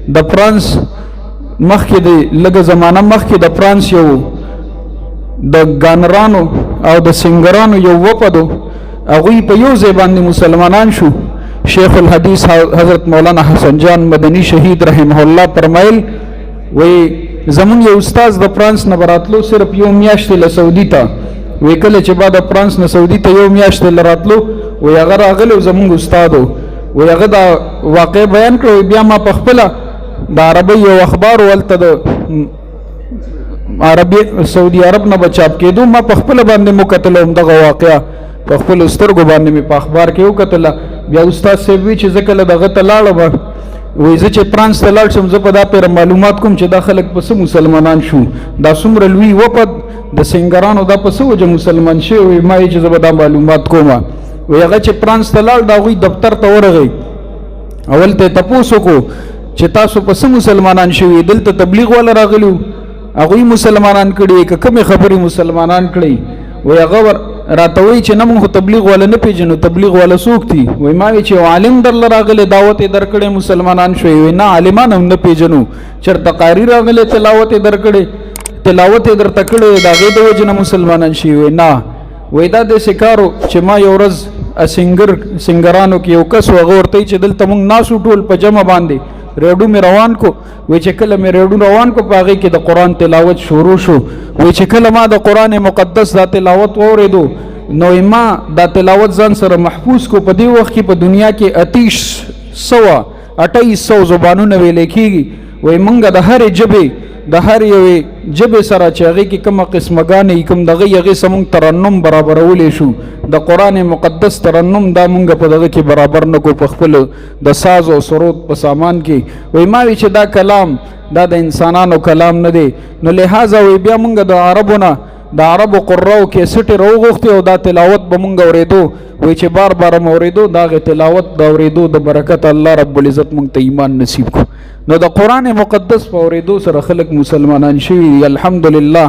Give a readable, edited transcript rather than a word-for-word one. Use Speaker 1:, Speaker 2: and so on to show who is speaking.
Speaker 1: د فرانس مخکې د لږه زمانه مخکې د فرانس یو د ګانرانو او د سنگرانو یو وفدو هغوی په یو ځای باندې مسلمانان شو. شیخ الحدیث حضرت مولانا حسن جان مدنی شهید رحمه الله فرمایل وی زمون یو استاد د فرانس نه براتلو صرف یو میاشت له سعودي ته وی کله چې بعد فرانس نه سعودي ته یو میاشت لراتلو وی هغه راغلی زمون استادو وی هغه دا واقع بیان کړو. بیا ما په خپل د عربی یو اخبار ولته د عربي سعودي عرب نه بچاپ کېدو ما په خپل باندې مکتلوم دغه واقعا په خپل سترګو باندې می په اخبار کې وکتل. بیا استاد صاحب وی چې ځکه له دغه ته لاړم وی زه چې فرانس ته لاړ شم زه په دا پیر معلومات کوم چې دا خلک پس مسلمانان شو دا څومره لوی وپد د سنگرانو دا پس وجه مسلمان شي. وی ما چې زه به دا معلومات کوم وی هغه چې فرانس ته لاړ دا غوي دفتر ته ورغی اول ته تاسو کو چې تاسو پس مسلمانان شوي دلته تبلیغ ولا راغلیو هغوی مسلمانان کړي که کومې خبرې مسلمانان کړي. وی هغه راته وایي چې نه موږ تبلیغ والا نه پیژنو تبلیغ والا څوک دي. وی ما وی چې عالم درله راغلی دعوت یې درکړی مسلمانان شوي. وی نه عالمان هم نه پیژنو چېرته قاري راغلی تلاوت یې درکړی تلاوت یې درته کړی د هغې د وجې نه مسلمانان شوي. وی نه وی دا داسې کار چې ما یو ورځ سنګرانو کې یو کس و هغه ورته وایي چې دلته موږ ناسو ټول په جمع باندې ریډو می روان کو. وی چې کله می ریډو روان کو په هغې کې د قرآن تلاوت شروع شو. وی چې کله ما د قرآن مقدس دا تلاوت واورېدو نو ما دا تلاوت ځان سره محفوظ کو. په دې وخت کې په دنیا کې 2800 زبانونه ویلی کېږي. وی مونږ د هرې ژبې د هر یوې ژبې سره چې هغې کې کومه قسمګانې کوم دغه هغې سره مونږ ترنم برابرولی شو. د قرآن مقدس ترنم دا مونږ په دغه کې برابر نه کو په خپل د ساز او سرود په سامان کې. وی ما وی چې دا کلام دا د انسانانو کلام نه دی نو لہذا وی بیا مونږ د عربو نه د عربو قراو کې سټې راوغوښتې او دا تلاوت به مونږ اورېدو. وی چې بار بار م اورېدو د هغې تلاوت د اورېدو د برکت الله رب العزت مونږ ته ایمان نصیب کو. نو د قرآن مقدس په اورېدو سره خلک مسلمانان شوي الحمدلله.